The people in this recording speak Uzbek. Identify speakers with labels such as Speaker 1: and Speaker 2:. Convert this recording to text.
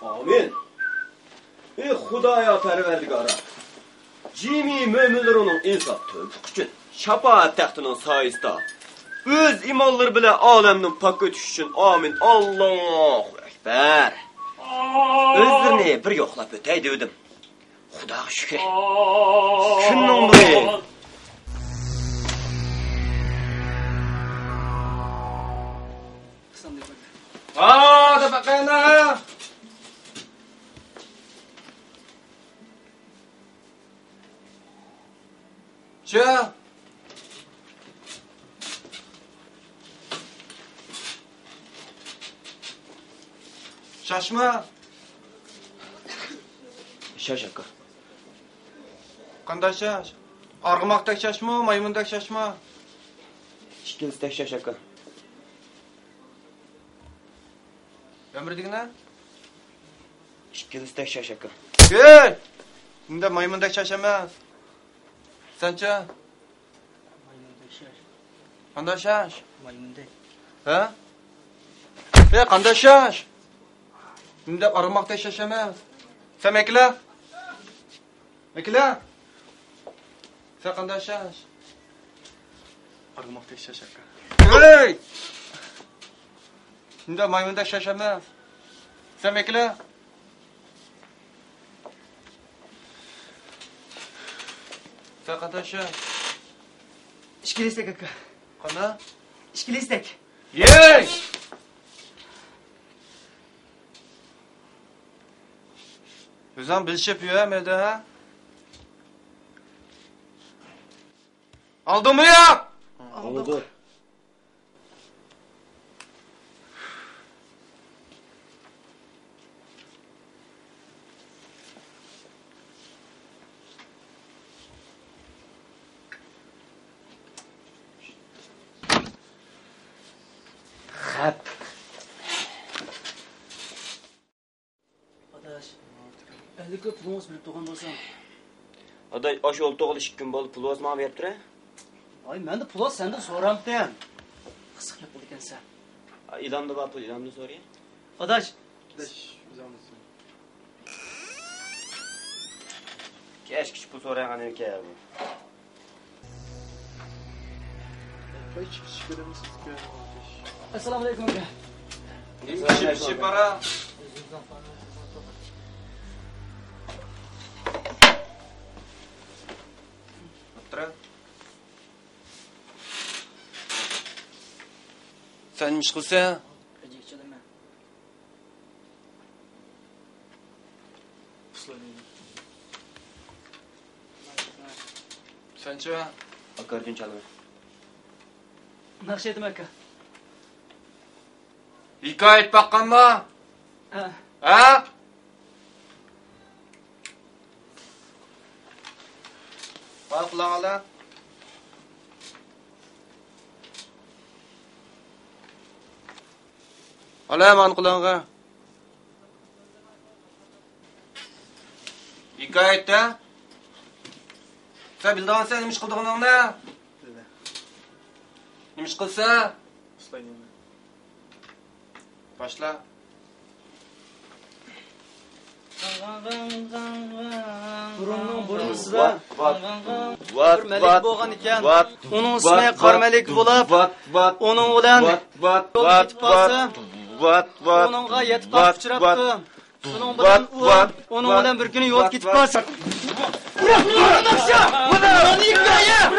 Speaker 1: Amin. Ey Xudoyo Parvardigora. Jimi mo'minlarning insaf tavfiq uchun shafaat taxtining soyasida o'z imonlari bilan olamning pok o'tishi uchun amin. Allohu akbar. O'zlarini bir yo'qlab o'tay dedim. Xudoga shukr. Shunning bilan
Speaker 2: da bakayna. Çe. Şaşma.
Speaker 1: Şaşaka.
Speaker 2: Qanday şaş? Arg'umoqdek şaşma, maymundek şaşma.
Speaker 1: Ikkilisdek şaşaka.
Speaker 2: Ömrüdüğüne?
Speaker 1: Ikkilisdek şaşaka.
Speaker 2: Gel. Bunda maymundek şaş emas. Sençe?
Speaker 3: Maymundek şaş.
Speaker 2: Qanday şaş?
Speaker 3: Maymundek.
Speaker 2: Ha? Qanday şaş? Bunda arg'umoqdek şaş emas. Sen mekla? Mekla? Sen qanday şaş? Arg'umoqdek şaş aka. Hey! Bunda maymundek şaş emas. Sen mekla? Sen qanday şaş?
Speaker 3: İşkilistek aka.
Speaker 2: Qanday?
Speaker 3: İşkilistek.
Speaker 2: Yey! Özüm bilişip yürümedi ha? Aldın mı ya?
Speaker 1: Oldu. Hep.
Speaker 3: Adaş. Endi ko'p pulimiz bilib turgan bo'lsam.
Speaker 1: Aday osh o'lto'g'il 2 kun bo'ldi, pul o'zma berib tur.
Speaker 3: Ay, menda pul sendan so'ramdan. Qiziq gap bo'ldi ekansan.
Speaker 1: Ilamda bor pul, ilamni so'rayman.
Speaker 3: Adaş.
Speaker 1: Kesh pul so'ragan ekan bu.
Speaker 3: Assalomu alaykum aka.
Speaker 2: Bilişip para. Otur. Sen meşgulsen?
Speaker 3: Ejikchiman.
Speaker 2: Sençe?
Speaker 1: Akordeon chalaman.
Speaker 3: Naqsh edim aka.
Speaker 2: Hikayet bakan mı?
Speaker 3: Ha.
Speaker 2: Ha? Bak lan ala. Ala man kulağına. Hikayette. Sen bildiğin sen neymiş kıldığın ne? Neymiş kılsa? Başla.
Speaker 3: Burunning burunisidan
Speaker 1: Vat,
Speaker 3: bir malik bo'lgan ekan. Uning ismi
Speaker 1: vat,
Speaker 3: Qarmalik bo'lib,
Speaker 1: vat,
Speaker 3: uning bilan
Speaker 1: vat,
Speaker 3: yetib qolsa,
Speaker 1: vat,
Speaker 3: uningga yetib qolib uchrabdi. Uning bilan uning bilan bir kuni yo'l ketib qolsa. Urak, urak, urak, urak,